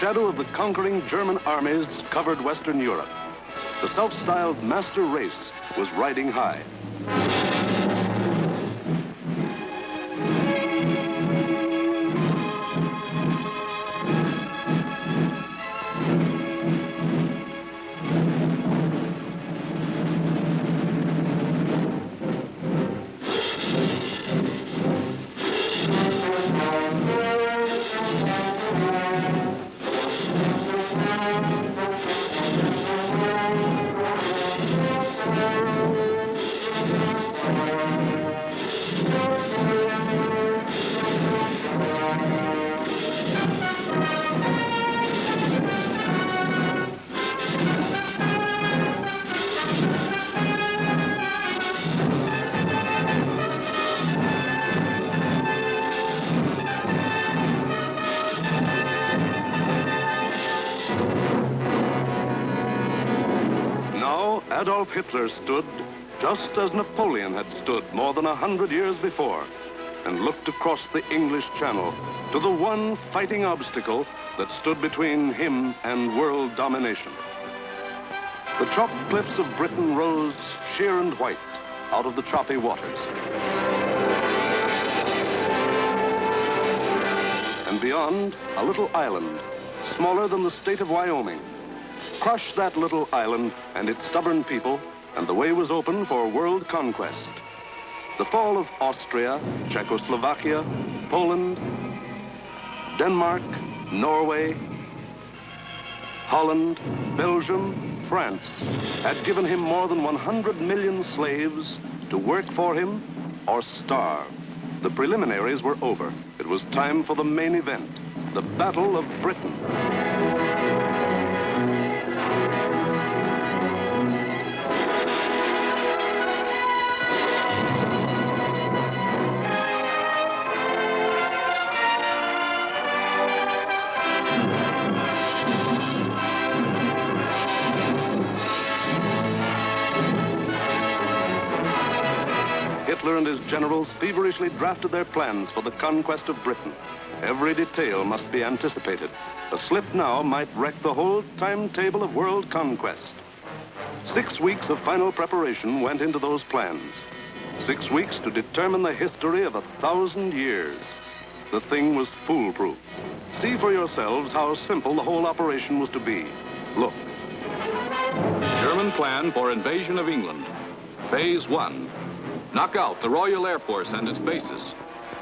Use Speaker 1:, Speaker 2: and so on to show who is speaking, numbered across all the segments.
Speaker 1: shadow of the conquering German armies covered Western Europe. The self-styled master race was riding high. Adolf Hitler stood just as Napoleon had stood more than 100 years before and looked across the English Channel to the one fighting obstacle that stood between him and world domination. The chalk cliffs of Britain rose sheer and white out of the choppy waters. And beyond, a little island, smaller than the state of Wyoming. Crush that little island and its stubborn people, and the way was open for world conquest. The fall of Austria, Czechoslovakia, Poland, Denmark, Norway, Holland, Belgium, France had given him more than 100 million slaves to work for him or starve. The preliminaries were over. It was time for the main event, the Battle of Britain. Hitler and his generals feverishly drafted their plans for the conquest of Britain. Every detail must be anticipated. A slip now might wreck the whole timetable of world conquest. 6 weeks of final preparation went into those plans. 6 weeks to determine the history of 1,000 years. The thing was foolproof. See for yourselves how simple the whole operation was to be. Look.
Speaker 2: German plan for invasion of England. Phase 1. Knock out the Royal Air Force and its bases.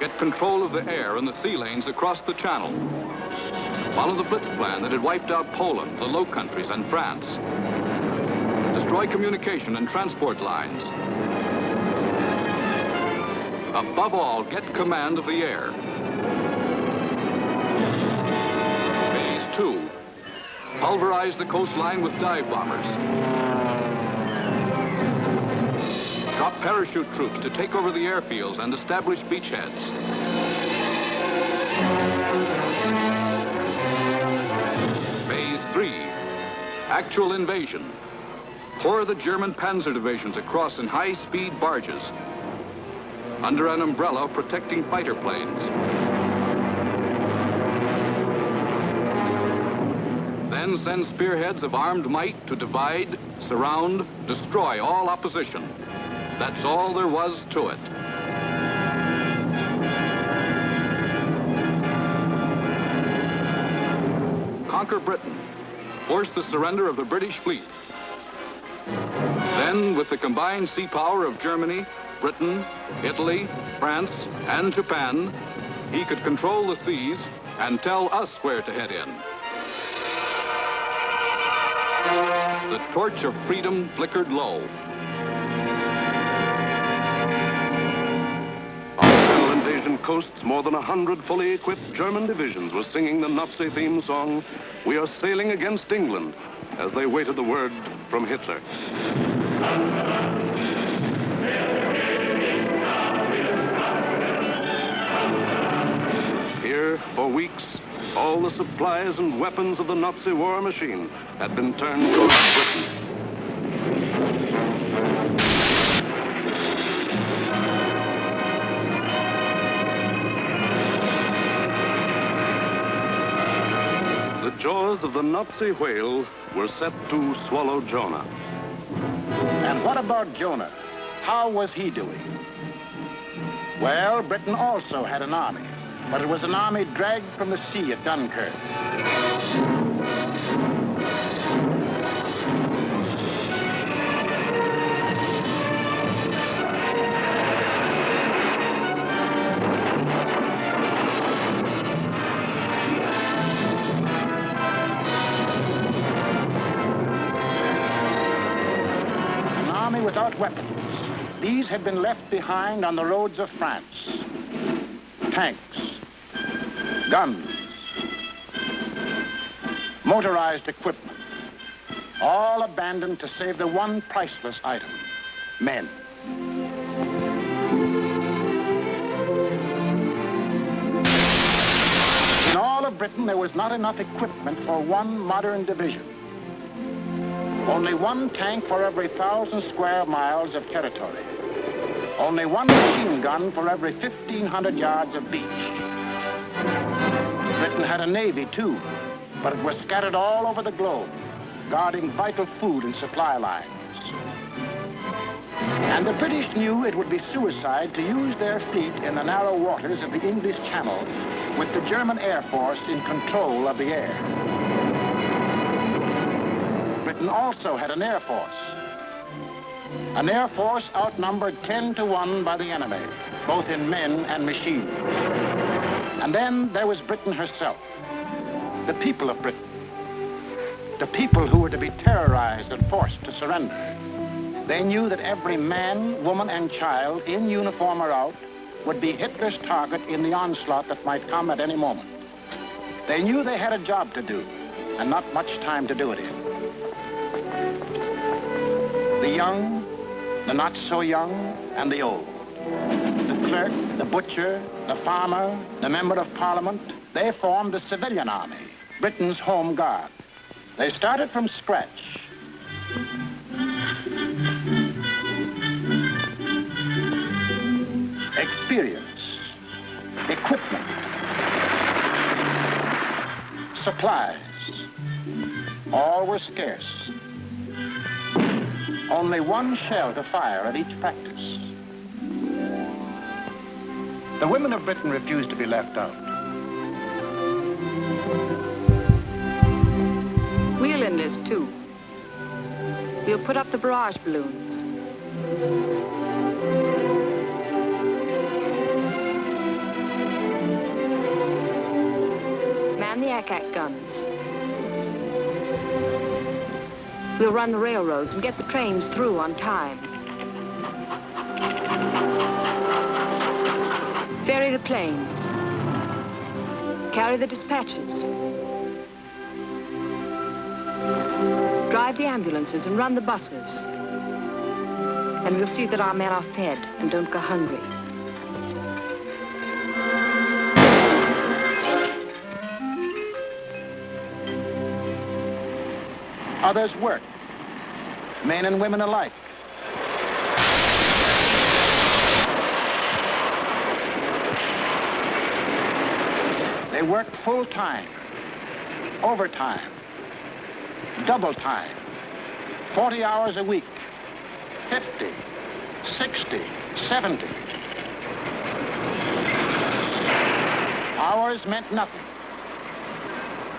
Speaker 2: Get control of the air and the sea lanes across the Channel. Follow the Blitz plan that had wiped out Poland, the Low Countries, and France. Destroy communication and transport lines. Above all, get command of the air. Phase 2. Pulverize the coastline with dive bombers. Drop parachute troops to take over the airfields and establish beachheads. Phase 3. Actual invasion. Pour the German panzer divisions across in high-speed barges under an umbrella protecting fighter planes. Then send spearheads of armed might to divide, surround, destroy all opposition. That's all there was to it. Conquer Britain. Force the surrender of the British fleet. Then, with the combined sea power of Germany, Britain, Italy, France, and Japan, he could control the seas and tell us where to head in. The torch of freedom flickered low.
Speaker 1: Invasion coasts, more than 100 fully equipped German divisions were singing the Nazi theme song, "We are sailing against England," as they waited the word from Hitler. Here, for weeks, all the supplies and weapons of the Nazi war machine had been turned towards Britain. The jaws of the Nazi whale were set to swallow Jonah.
Speaker 3: And what about Jonah? How was he doing? Well, Britain also had an army, but it was an army dragged from the sea at Dunkirk. Without weapons. These had been left behind on the roads of France. Tanks, guns, motorized equipment, all abandoned to save the one priceless item, men. In all of Britain, there was not enough equipment for one modern division. Only one tank for every 1,000 square miles of territory. Only one machine gun for every 1,500 yards of beach. Britain had a navy, too, but it was scattered all over the globe, guarding vital food and supply lines. And the British knew it would be suicide to use their fleet in the narrow waters of the English Channel with the German Air Force in control of the air. Britain also had an air force. An air force outnumbered 10 to 1 by the enemy, both in men and machines. And then there was Britain herself, the people of Britain, the people who were to be terrorized and forced to surrender. They knew that every man, woman, and child, in uniform or out, would be Hitler's target in the onslaught that might come at any moment. They knew they had a job to do, and not much time to do it in. The young, the not so young, and the old. The clerk, the butcher, the farmer, the member of parliament, they formed the civilian army, Britain's home guard. They started from scratch. Experience, equipment, supplies, all were scarce. Only one shell to fire at each practice. The women of Britain refused to be left out.
Speaker 4: We'll enlist too. We'll put up the barrage balloons. Man the ack-ack guns. We'll run the railroads and get the trains through on time. Ferry the planes. Carry the dispatches. Drive the ambulances and run the buses. And we'll see that our men are fed and don't go hungry.
Speaker 3: Others worked, men and women alike. They worked full time, overtime, double time, 40 hours a week, 50, 60, 70. Hours meant nothing.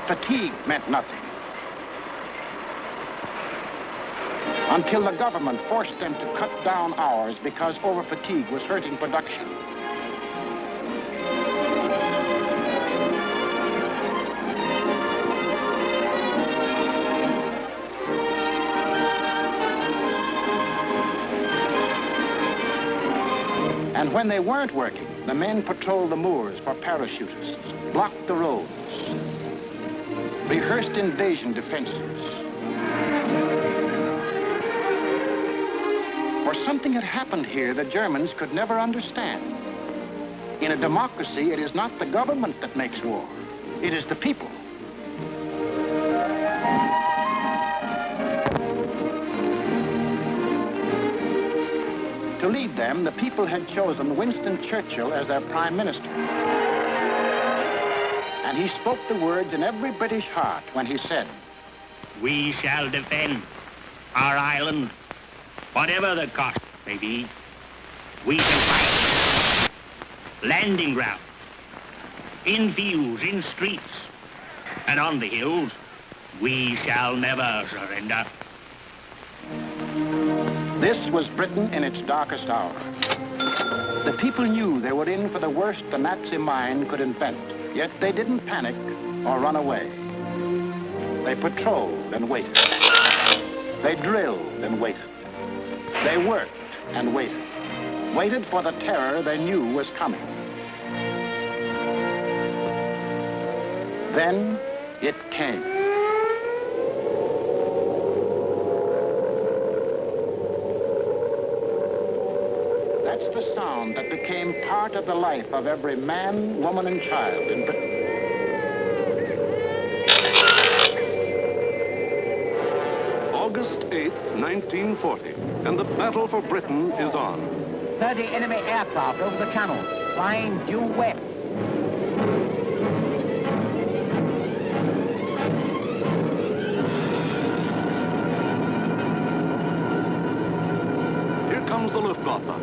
Speaker 3: Fatigue meant nothing. Until the government forced them to cut down hours because over-fatigue was hurting production. And when they weren't working, the men patrolled the moors for parachutists, blocked the roads, rehearsed invasion defenses. For something had happened here the Germans could never understand. In a democracy, it is not the government that makes war. It is the people. To lead them, the people had chosen Winston Churchill as their prime minister. And he spoke the words in every British heart when he said,
Speaker 5: "We shall defend our island, whatever the cost may be. We shall fight. Landing ground, in fields, in streets, and on the hills, we shall never surrender."
Speaker 3: This was Britain in its darkest hour. The people knew they were in for the worst the Nazi mind could invent, yet they didn't panic or run away. They patrolled and waited. They drilled and waited. They worked and waited. Waited for the terror they knew was coming. Then it came. That's the sound that became part of the life of every man, woman, and child in Britain.
Speaker 1: August 8th, 1940, and the battle for Britain is on.
Speaker 6: 30 enemy aircraft over the channel, flying due west.
Speaker 1: Here comes the Luftwaffe.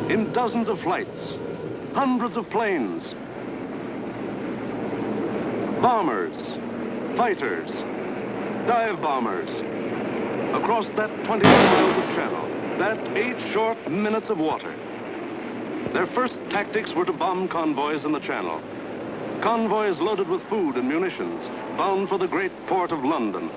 Speaker 1: In dozens of flights, hundreds of planes, bombers, fighters, dive bombers, across that 21 miles of channel, that 8 short minutes of water. Their first tactics were to bomb convoys in the channel. Convoys loaded with food and munitions, bound for the great port of London.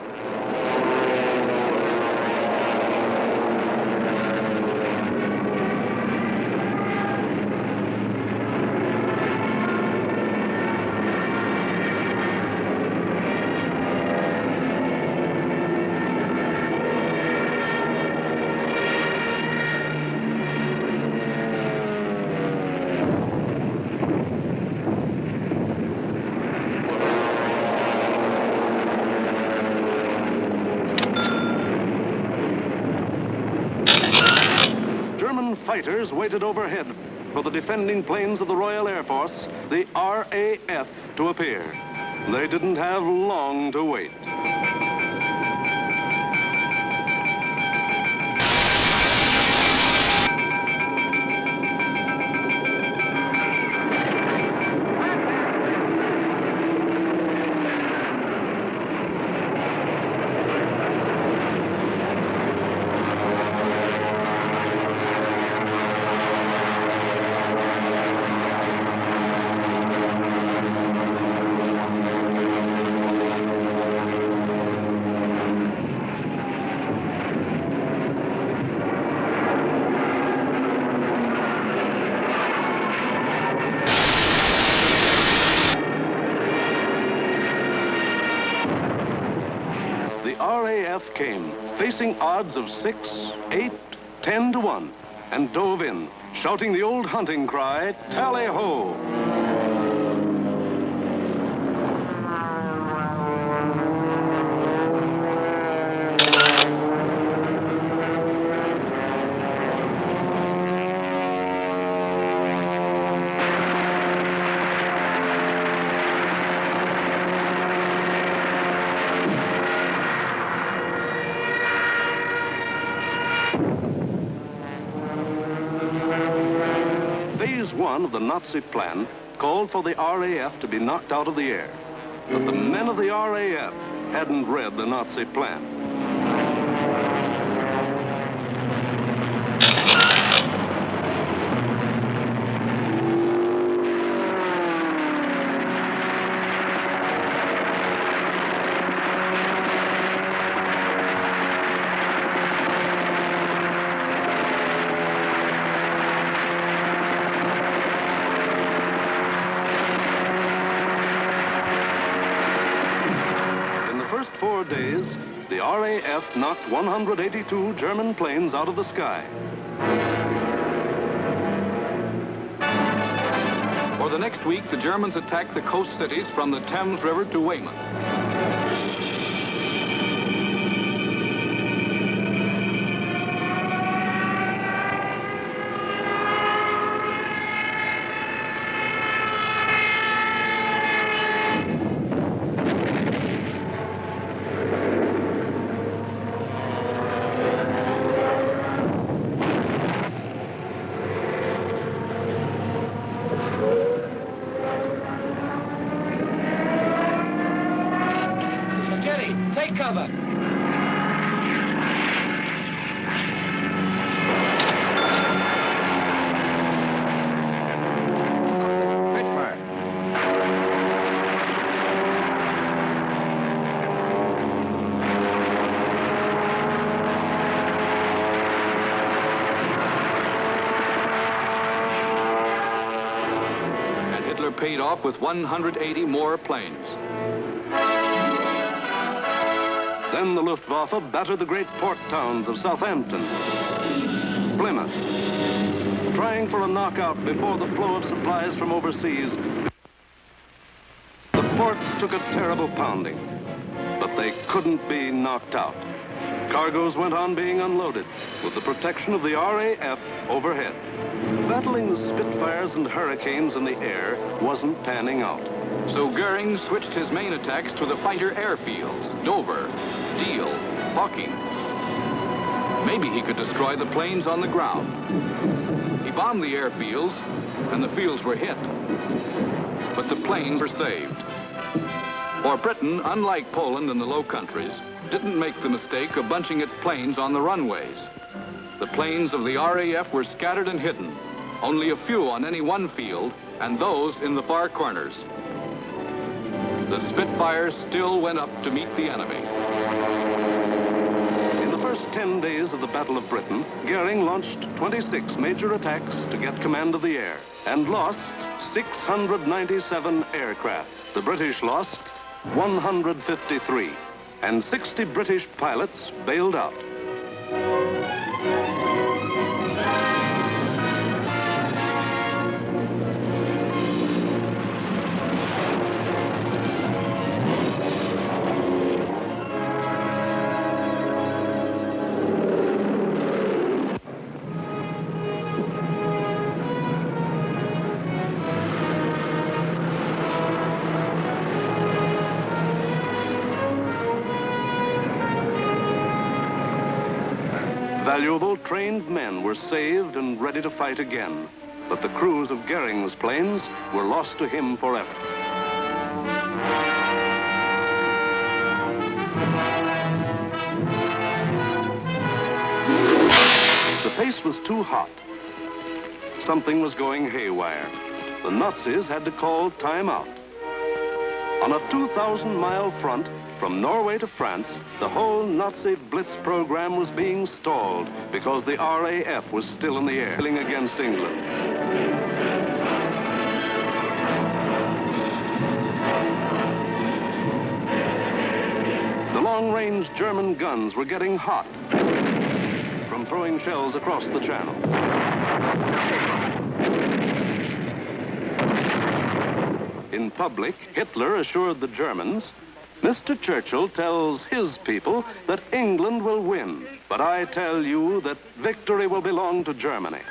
Speaker 1: Fighters waited overhead for the defending planes of the Royal Air Force, the RAF, to appear. They didn't have long to wait. Came, facing odds of 6, 8, 10 to 1, and dove in, shouting the old hunting cry, "Tally-ho!" Phase 1 of the Nazi plan called for the RAF to be knocked out of the air. But the men of the RAF hadn't read the Nazi plan. Days, the RAF knocked 182 German planes out of the sky.
Speaker 2: For the next week, the Germans attacked the coast cities from the Thames River to Weymouth. paid off with 180 more planes.
Speaker 1: Then the Luftwaffe battered the great port towns of Southampton, Plymouth, trying for a knockout before the flow of supplies from overseas. The ports took a terrible pounding, but they couldn't be knocked out. Cargoes went on being unloaded with the protection of the RAF overhead. Battling the Spitfires and Hurricanes in the air wasn't panning out.
Speaker 2: So Goering switched his main attacks to the fighter airfields, Dover, Deal, Hawking. Maybe he could destroy the planes on the ground. He bombed the airfields, and the fields were hit. But the planes were saved. For Britain, unlike Poland and the Low Countries, didn't make the mistake of bunching its planes on the runways. The planes of the RAF were scattered and hidden, only a few on any one field, and those in the far corners. The Spitfires still went up to meet the enemy.
Speaker 1: In the first 10 days of the Battle of Britain, Goering launched 26 major attacks to get command of the air and lost 697 aircraft. The British lost 153, and 60 British pilots bailed out. Valuable trained men were saved and ready to fight again, but the crews of Goering's planes were lost to him forever. The pace was too hot. Something was going haywire. The Nazis had to call time out. On a 2,000-mile front, from Norway to France, the whole Nazi Blitz program was being stalled because the RAF was still in the air, against England. The long-range German guns were getting hot from throwing shells across the channel. In public, Hitler assured the Germans, Mr. Churchill tells his people that England will win, but I tell you that victory will belong to Germany.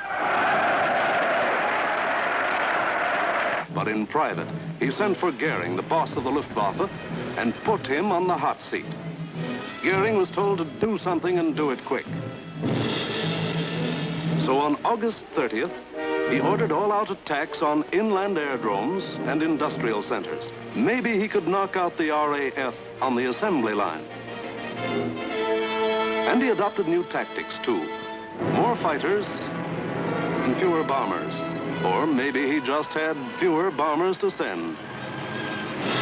Speaker 1: But in private, he sent for Goering, the boss of the Luftwaffe, and put him on the hot seat. Goering was told to do something and do it quick. So on August 30th, he ordered all-out attacks on inland aerodromes and industrial centers. Maybe he could knock out the RAF on the assembly line. And he adopted new tactics, too. More fighters and fewer bombers. Or maybe he just had fewer bombers to send.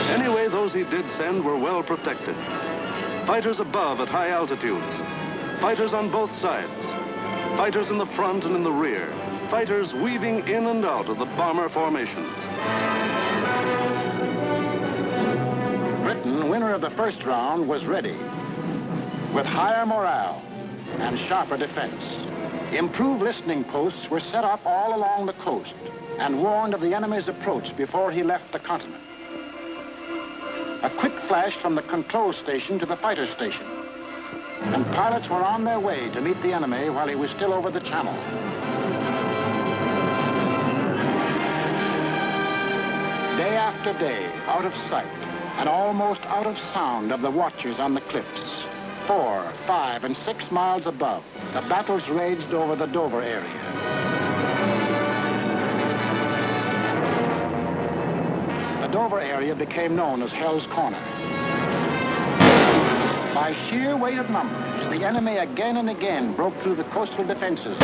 Speaker 1: Anyway, those he did send were well protected. Fighters above at high altitudes. Fighters on both sides. Fighters in the front and in the rear. Fighters weaving in and out of the bomber formations.
Speaker 3: Britain, winner of the first round, was ready with higher morale and sharper defense. Improved listening posts were set up all along the coast and warned of the enemy's approach before he left the continent. A quick flash from the control station to the fighter station, and pilots were on their way to meet the enemy while he was still over the channel. Day after day, out of sight and almost out of sound of the watchers on the cliffs, 4, 5, and 6 miles above, the battles raged over the Dover area. The Dover area became known as Hell's Corner. By sheer weight of numbers, the enemy again and again broke through the coastal defenses.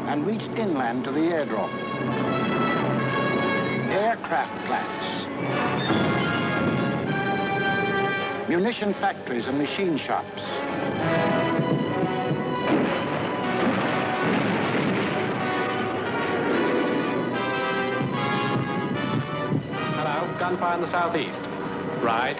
Speaker 3: And reached inland to the airdrome. Aircraft plants. munition factories and machine shops.
Speaker 7: Hello, gunfire in the southeast. Right.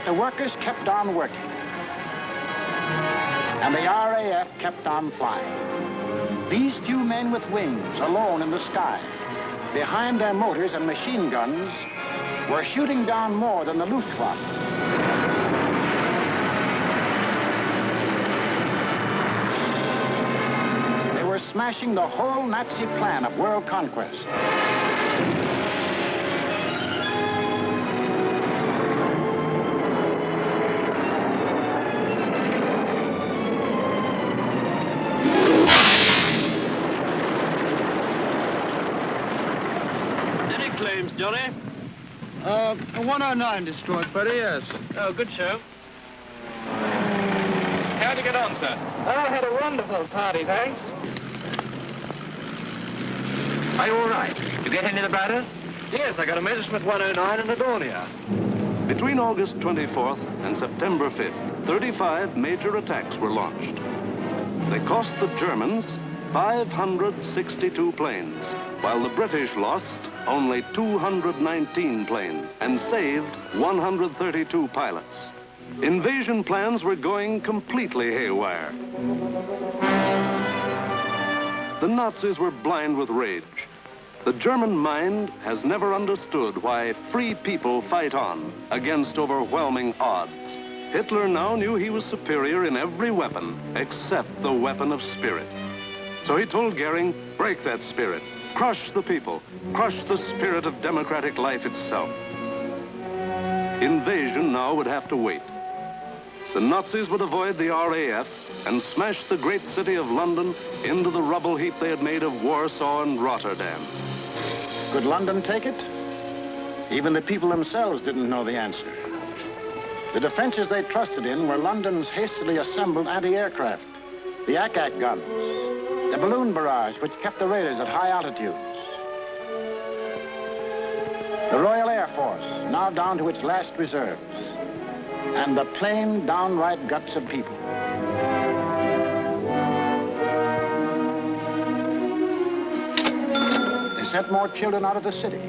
Speaker 3: The workers kept on working, and the RAF kept on flying. These few men with wings, alone in the sky, behind their motors and machine guns, were shooting down more than the Luftwaffe. They were smashing the whole Nazi plan of world conquest.
Speaker 8: Johnny?
Speaker 9: 109 destroyed, Freddie, yes.
Speaker 8: Oh, good show.
Speaker 2: How'd you get on, sir?
Speaker 9: I had a wonderful party, thanks.
Speaker 6: Are you all right? You get any of the batters?
Speaker 8: Yes, I got a Messerschmitt 109 and a Dornier.
Speaker 1: Between August 24th and September 5th, 35 major attacks were launched. They cost the Germans 562 planes, while the British lost only 219 planes and saved 132 pilots. Invasion plans were going completely haywire. The Nazis were blind with rage. The German mind has never understood why free people fight on against overwhelming odds. Hitler now knew he was superior in every weapon except the weapon of spirit. So he told Goering, break that spirit. Crush the people. Crush the spirit of democratic life itself. Invasion now would have to wait. The Nazis would avoid the RAF and smash the great city of London into the rubble heap they had made of Warsaw and Rotterdam.
Speaker 3: Could London take it? Even the people themselves didn't know the answer. The defenses they trusted in were London's hastily assembled anti-aircraft, the Ack-Ack guns, the balloon barrage which kept the raiders at high altitudes. The Royal Air Force, now down to its last reserves, and the plain, downright guts of people. They sent more children out of the city.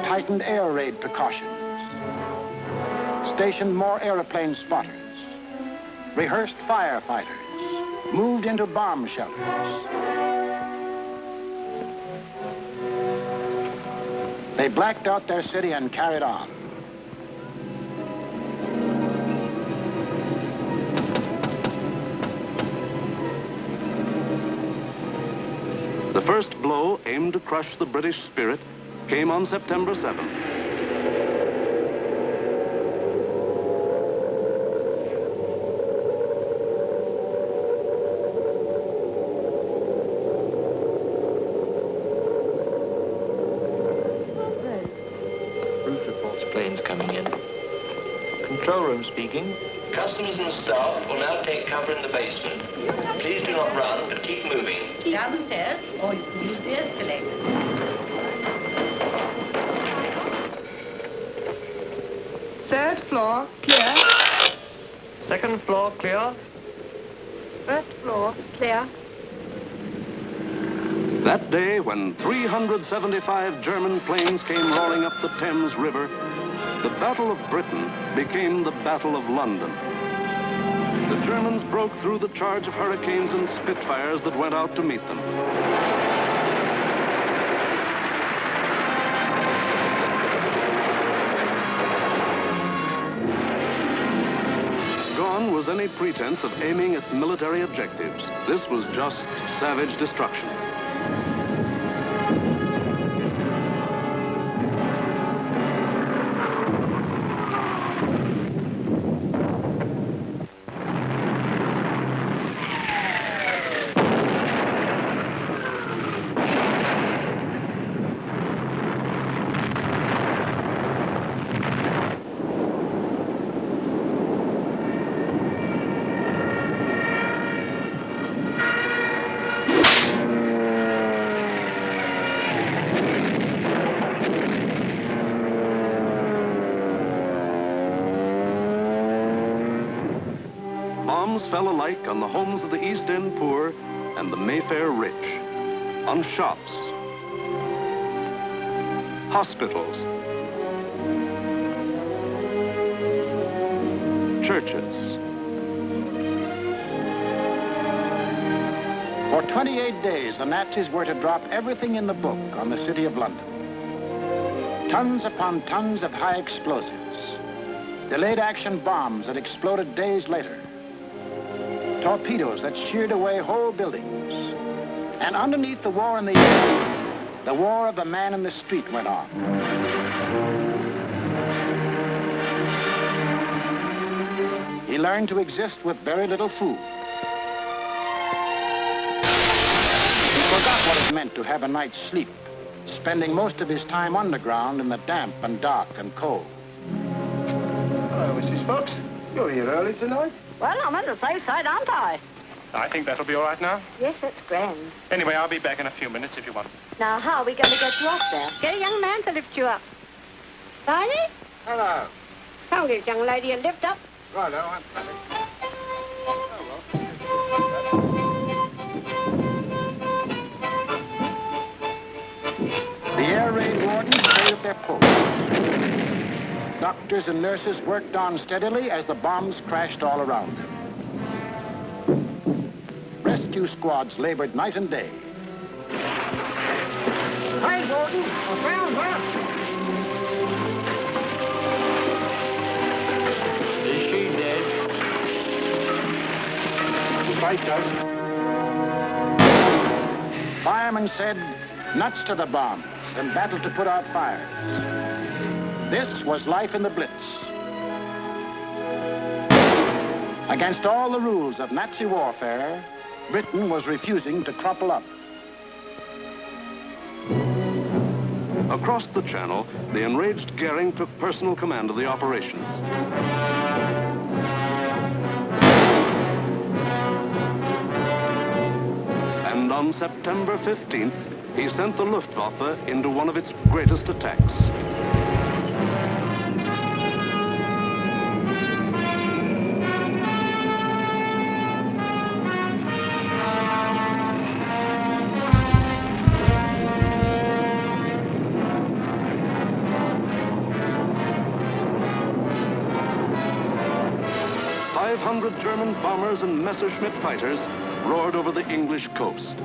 Speaker 3: Tightened air raid precautions, stationed more airplane spotters, rehearsed firefighters, moved into bomb shelters. They blacked out their city and carried on.
Speaker 1: The first blow, aimed to crush the British spirit, came on September 7th.
Speaker 10: Roof reports planes coming in. Control room speaking.
Speaker 11: Customers and staff will now take cover in the basement. Please do not run, but keep moving.
Speaker 12: Down the stairs, or you can use the escalator.
Speaker 4: Third floor, clear.
Speaker 10: Second floor clear.
Speaker 4: First floor, clear.
Speaker 1: That day, when 375 German planes came roaring up the Thames River, the Battle of Britain became the Battle of London. The Germans broke through the charge of Hurricanes and Spitfires that went out to meet them. was any pretense of aiming at military objectives. This was just savage destruction. Bombs fell alike on the homes of the East End poor and the Mayfair rich, on shops, hospitals, churches.
Speaker 3: For 28 days, the Nazis were to drop everything in the book on the city of London. Tons upon tons of high explosives, delayed action bombs that exploded days later, torpedoes that sheared away whole buildings. And underneath the war in the air, the war of the man in the street went on. He learned to exist with very little food. He forgot what it meant to have a night's sleep, spending most of his time underground in the damp and dark and cold.
Speaker 9: Hello, Mrs. Fox. You're here early tonight.
Speaker 12: Well, I'm on the safe side, aren't I?
Speaker 7: I think that'll be all right now.
Speaker 12: Yes, that's grand.
Speaker 7: Anyway, I'll be back in a few minutes if you want.
Speaker 12: Now, how are we going to get you up there? Get a young man to lift you up. Barney?
Speaker 9: Hello.
Speaker 12: Come get young lady and lift up.
Speaker 9: Righto, I'm coming.
Speaker 3: The air raid wardens stayed at their posts. Doctors and nurses worked on steadily as the bombs crashed all around them. Rescue squads labored night and day.
Speaker 6: Hey, Gordon, I found her.
Speaker 10: Is she dead?
Speaker 9: Right, Doug.
Speaker 3: Firemen said, nuts to the bombs and battled to put out fires. This was life in the Blitz. Against all the rules of Nazi warfare, Britain was refusing to crumple up.
Speaker 1: Across the Channel, the enraged Goering took personal command of the operations. And on September 15th, he sent the Luftwaffe into one of its greatest attacks. German bombers and Messerschmitt fighters roared over the English coast.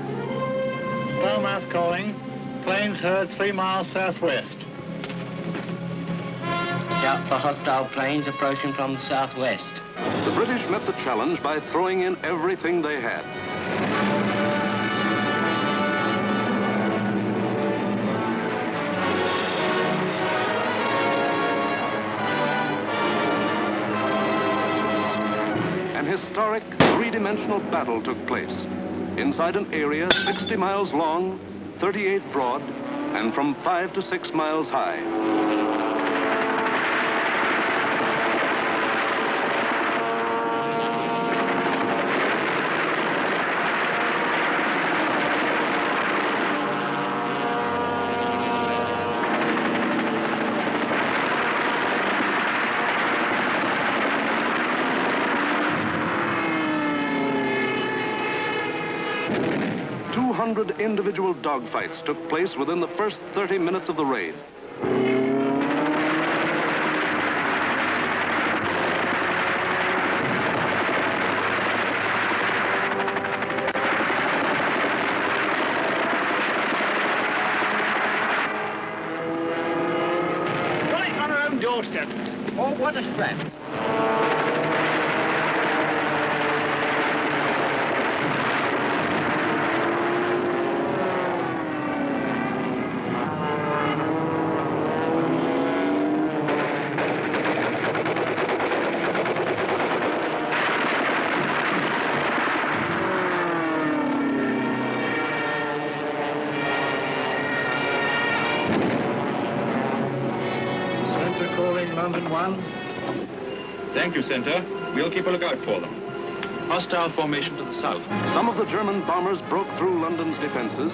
Speaker 13: Starmouth calling. Planes heard 3 miles southwest.
Speaker 10: Shout for hostile planes approaching from the southwest.
Speaker 1: The British met the challenge by throwing in everything they had. Historic three-dimensional battle took place inside an area 60 miles long, 38 broad, and from 5 to 6 miles high. Individual dogfights took place within the first 30 minutes of the raid.
Speaker 6: Right on our own doorstep. Oh, what a scrap.
Speaker 9: London 1.
Speaker 7: Thank you, Senator. We'll keep a lookout for them. Hostile formation to the south.
Speaker 1: Some of the German bombers broke through London's defenses.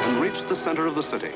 Speaker 1: And reached the center of the city.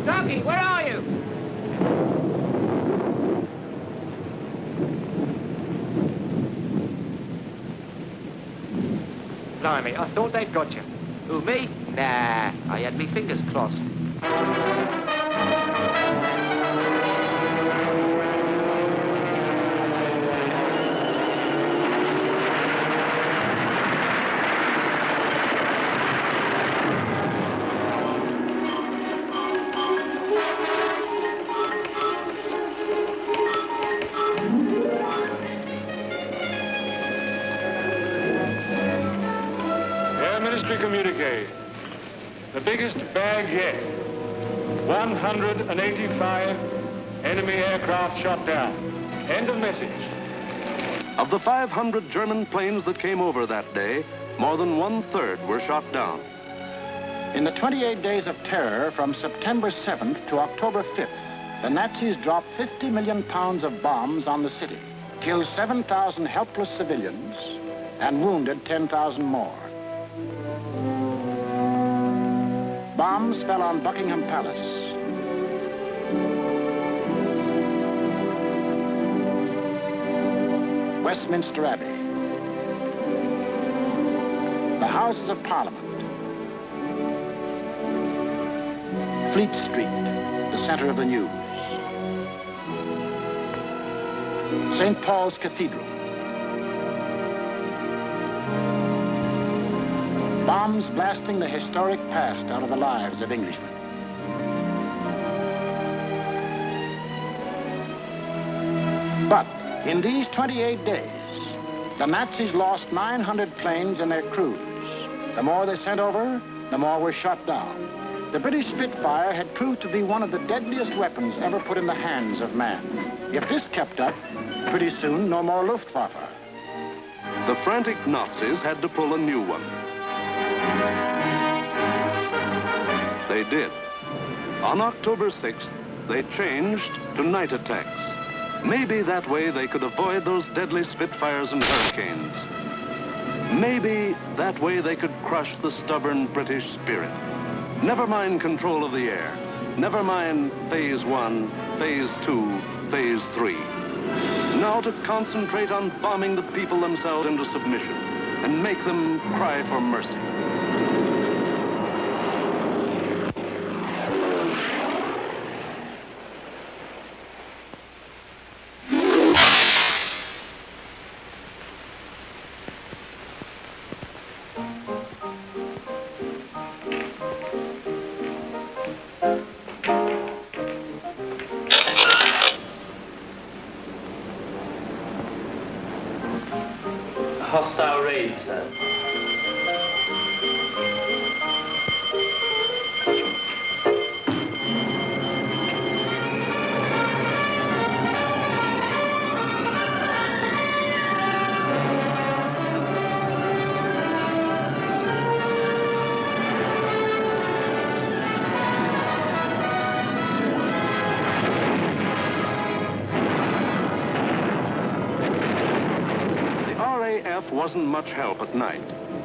Speaker 6: Doggy, where are you?
Speaker 10: Blimey, I thought they'd got you. Who, me? Nah, I had me fingers crossed.
Speaker 7: Communique. The biggest bag yet. 185 enemy aircraft shot down. End of message.
Speaker 1: Of the 500 German planes that came over that day, more than 1/3 were shot down.
Speaker 3: In the 28 days of terror from September 7th to October 5th, the Nazis dropped 50 million pounds of bombs on the city, killed 7,000 helpless civilians, and wounded 10,000 more. Bombs fell on Buckingham Palace, Westminster Abbey, the Houses of Parliament, Fleet Street, the center of the news, St. Paul's Cathedral. Bombs blasting the historic past out of the lives of Englishmen. But in these 28 days, the Nazis lost 900 planes and their crews. The more they sent over, the more were shot down. The British Spitfire had proved to be one of the deadliest weapons ever put in the hands of man. If this kept up, pretty soon no more Luftwaffe.
Speaker 1: The frantic Nazis had to pull a new one. They did. On October 6th, they changed to night attacks. Maybe that way they could avoid those deadly Spitfires and Hurricanes. Maybe that way they could crush the stubborn British spirit. Never mind control of the air. Never mind Phase 1, Phase 2, Phase 3. Now to concentrate on bombing the people themselves into submission and make them cry for mercy.
Speaker 11: Hostile raid, sir.
Speaker 1: Wasn't much help at night.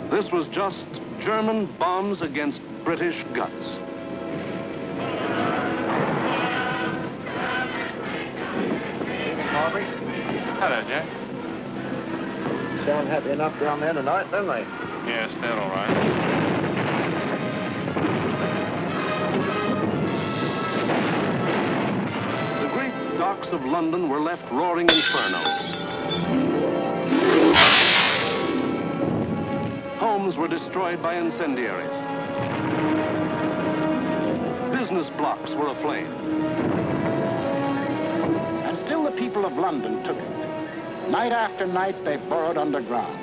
Speaker 1: This was just German bombs against British guts.
Speaker 9: Harvey?
Speaker 7: Hello, Jack.
Speaker 9: Sound happy enough down there tonight, don't they?
Speaker 7: Yes, they're all right.
Speaker 1: of London were left roaring infernos. Homes were destroyed by incendiaries. Business blocks were aflame.
Speaker 3: And still the people of London took it. Night after night, they burrowed underground.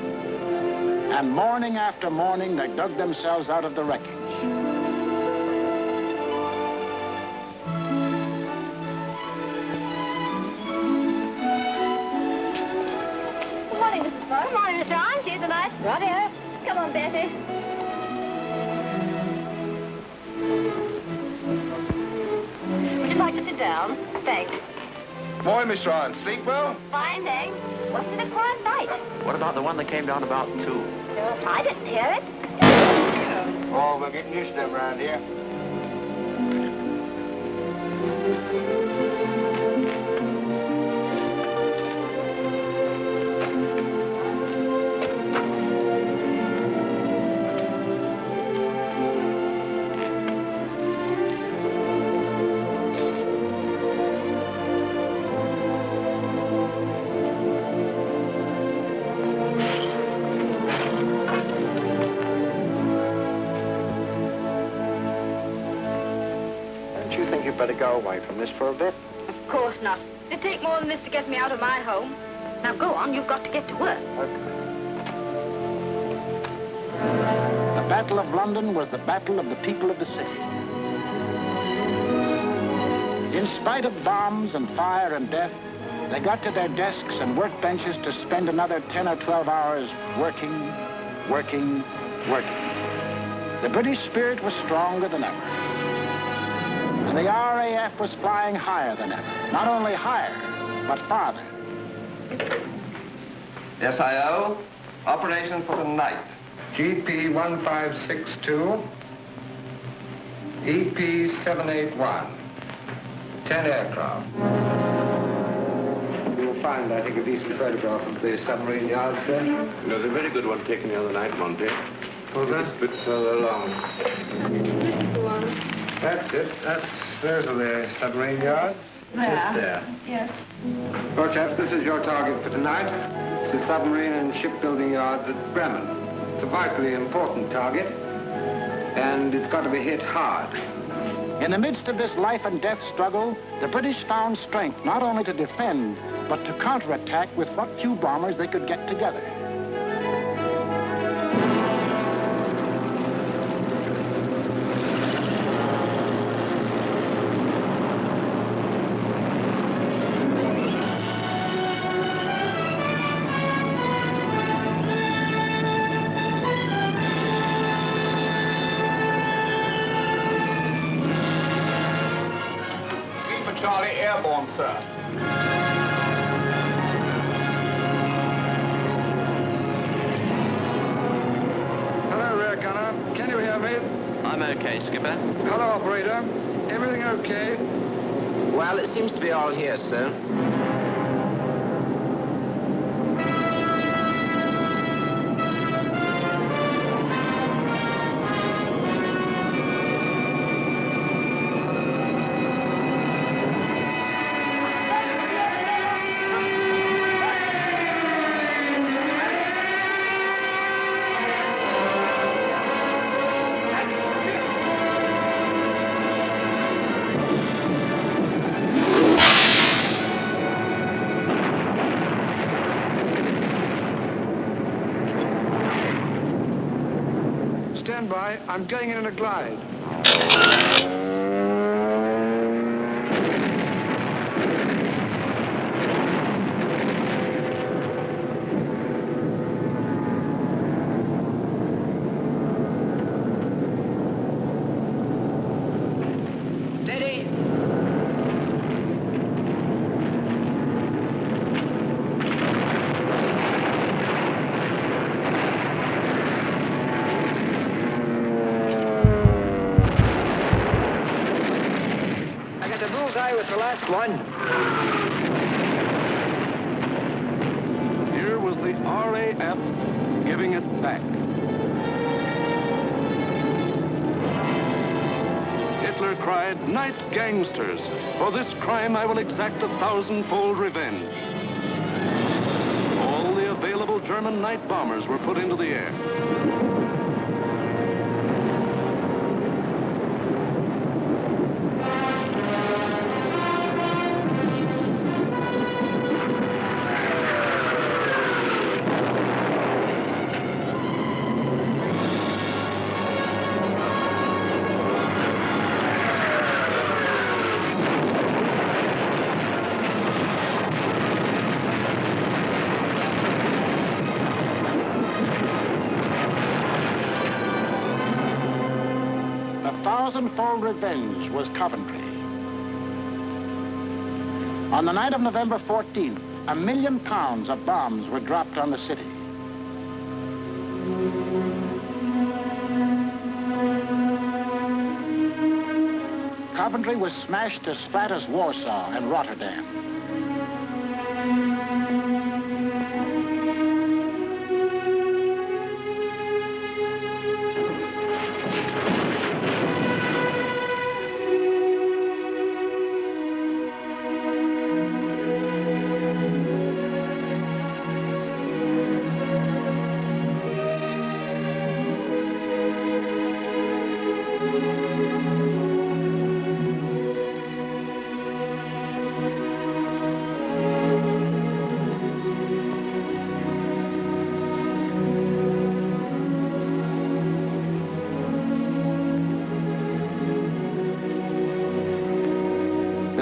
Speaker 3: And morning after morning, they dug themselves out of the wreckage.
Speaker 12: Good morning, Mrs. Burr. Good morning, Mr. Arne. See you tonight. Right here. Come on, Betty. Would you like to sit down? Thanks.
Speaker 8: Morning, Mr. Arne. Sleep well?
Speaker 12: Fine, thanks. Wasn't it a quiet night?
Speaker 10: What about the one that came down about 2?
Speaker 12: No, I didn't hear it.
Speaker 8: Oh, we're getting used to them around here. Better go away from this for a bit.
Speaker 4: Of course not. It'd take more than this to get me out of my home. Now go on, you've got to get to work.
Speaker 3: The Battle of London was the battle of the people of the city. In spite of bombs and fire and death, they got to their desks and workbenches to spend another 10 or 12 hours working, working, working. The British spirit was stronger than ever. And the RAF was flying higher than ever. Not only higher, but farther.
Speaker 8: SIO, operation for the night. GP 1562, EP 781. 10 aircraft. You'll find, I think, a decent photograph of the submarine yards there.
Speaker 1: There's a very good one taken the other night, Monty.
Speaker 8: Was that?
Speaker 1: A bit further along.
Speaker 8: That's it. Those are the submarine yards.
Speaker 12: Yeah.
Speaker 8: There.
Speaker 12: Yes.
Speaker 8: Well, chaps, this is your target for tonight. It's the submarine and shipbuilding yards at Bremen. It's a vitally important target, and it's got to be hit hard.
Speaker 3: In the midst of this life and death struggle, the British found strength not only to defend, but to counterattack with what few bombers they could get together.
Speaker 8: Charlie airborne, sir. Hello, rear gunner. Can you hear me?
Speaker 10: I'm okay, Skipper.
Speaker 8: Hello, operator. Everything okay?
Speaker 10: Well, it seems to be all here, sir.
Speaker 8: Stand by. I'm going in a glide.
Speaker 6: Steady.
Speaker 10: Bullseye was the last one.
Speaker 1: Here was the RAF giving it back. Hitler cried, "Night gangsters! For this crime I will exact 1,000-fold revenge." All the available German night bombers were put into the air.
Speaker 3: Thousand-fold revenge was Coventry. On the night of November 14th, 1,000,000 pounds of bombs were dropped on the city. Coventry was smashed as flat as Warsaw and Rotterdam.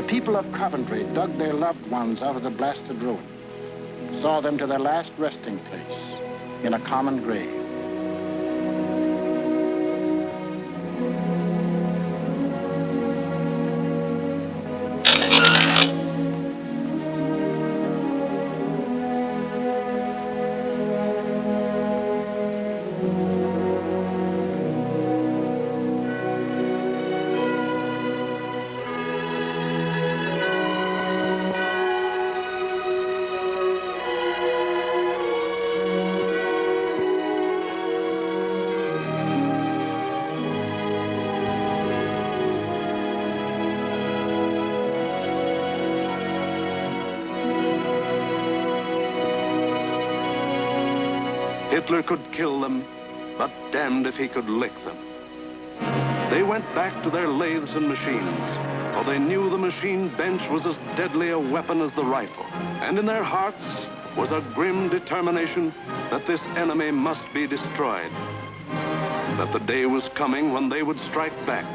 Speaker 3: People of Coventry dug their loved ones out of the blasted ruin, saw them to their last resting place in a common grave.
Speaker 1: Hitler could kill them, but damned if he could lick them. They went back to their lathes and machines, for they knew the machine bench was as deadly a weapon as the rifle. And in their hearts was a grim determination that this enemy must be destroyed. That the day was coming when they would strike back,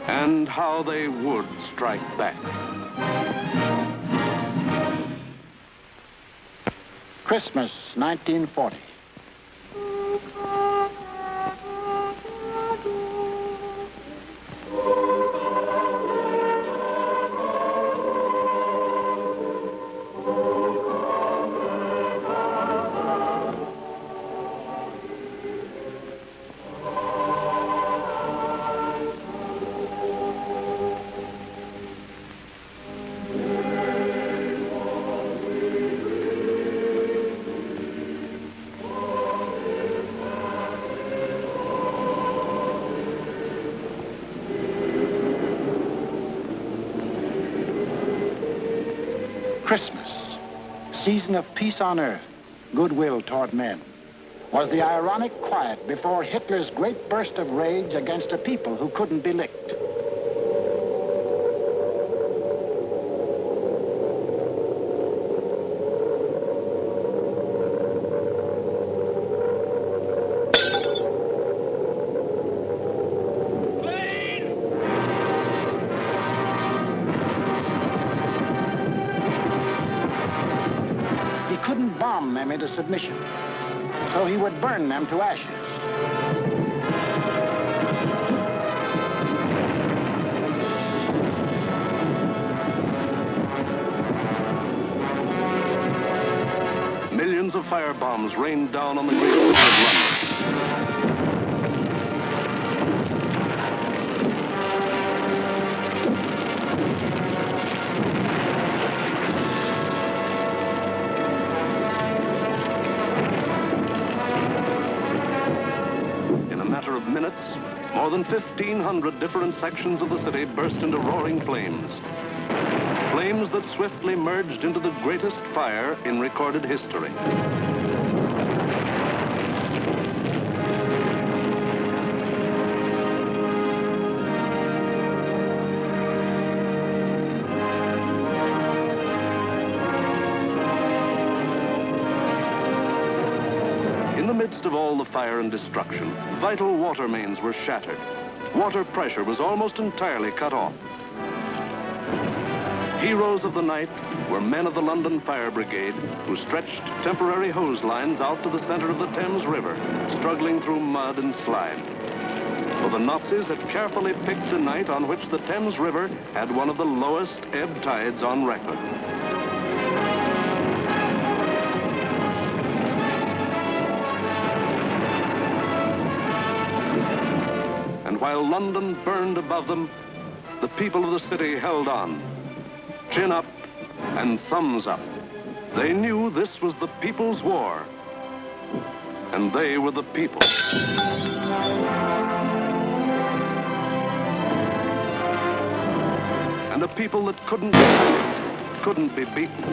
Speaker 1: and how they would strike back.
Speaker 3: Christmas, 1940. Christmas, season of peace on earth, goodwill toward men, was the ironic quiet before Hitler's great burst of rage against a people who couldn't be licked. Bomb them into submission, so he would burn them to ashes.
Speaker 1: Millions of firebombs rained down on the great city of London. Minutes, more than 1,500 different sections of the city burst into roaring flames. Flames that swiftly merged into the greatest fire in recorded history. In the midst of all the fire and destruction, vital water mains were shattered. Water pressure was almost entirely cut off. Heroes of the night were men of the London Fire Brigade who stretched temporary hose lines out to the center of the Thames River, struggling through mud and slime. For the Nazis had carefully picked a night on which the Thames River had one of the lowest ebb tides on record. And while London burned above them, the people of the city held on. Chin up and thumbs up. They knew this was the people's war, and they were the people. And a people that couldn't be panicked, couldn't be beaten.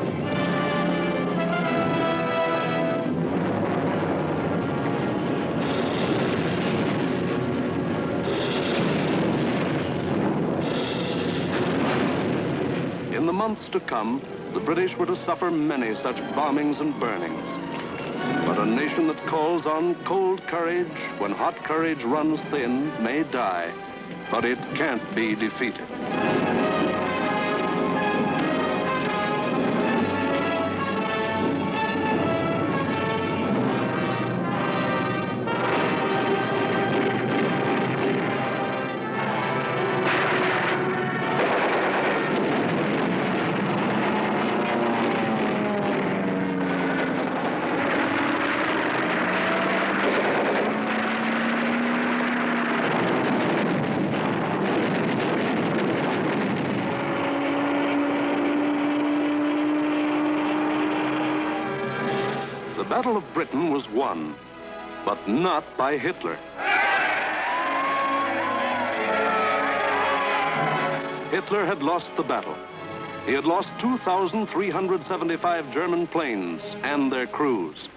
Speaker 1: In the months to come, the British were to suffer many such bombings and burnings. But a nation that calls on cold courage when hot courage runs thin may die, but it can't be defeated. The Battle of Britain was won, but not by Hitler. Hitler had lost the battle. He had lost 2,375 German planes and their crews.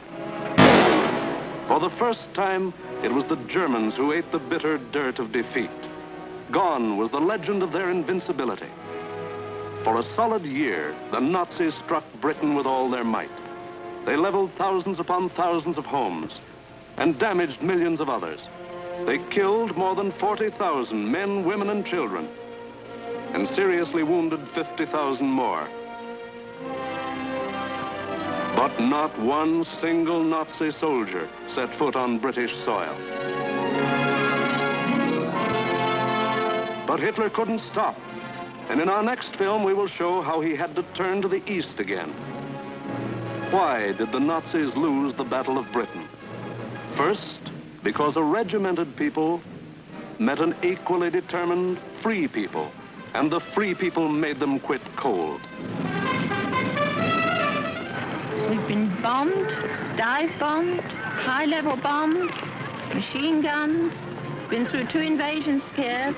Speaker 1: For the first time, it was the Germans who ate the bitter dirt of defeat. Gone was the legend of their invincibility. For a solid year, the Nazis struck Britain with all their might. They leveled thousands upon thousands of homes and damaged millions of others. They killed more than 40,000 men, women, and children, and seriously wounded 50,000 more. But not one single Nazi soldier set foot on British soil. But Hitler couldn't stop, and in our next film we will show how he had to turn to the east again. Why did the Nazis lose the Battle of Britain? First, because a regimented people met an equally determined free people, and the free people made them quit cold.
Speaker 14: We've been bombed, dive bombed, high-level bombed, machine gunned, been through 2 invasion scares.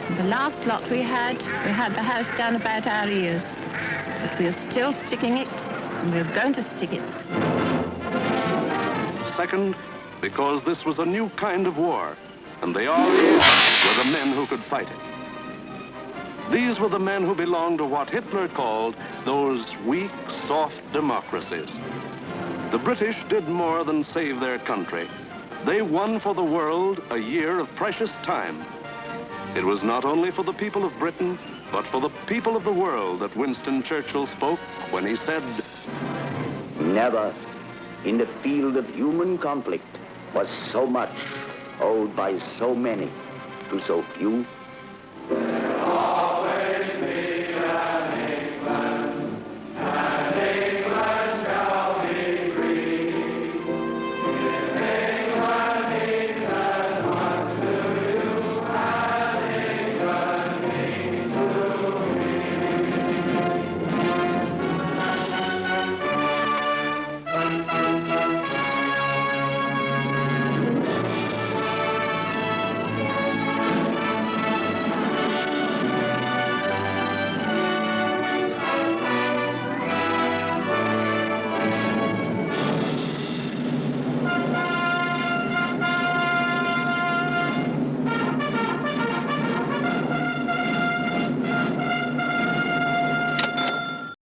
Speaker 14: And the last lot we had the house down about our ears. But we're still sticking it, and we're going to stick it.
Speaker 1: Second, because this was a new kind of war, and the Allies were the men who could fight it. These were the men who belonged to what Hitler called those weak, soft democracies. The British did more than save their country. They won for the world a year of precious time. It was not only for the people of Britain, but for the people of the world that Winston Churchill spoke when he said,
Speaker 15: "Never in the field of human conflict was so much owed by so many to so few."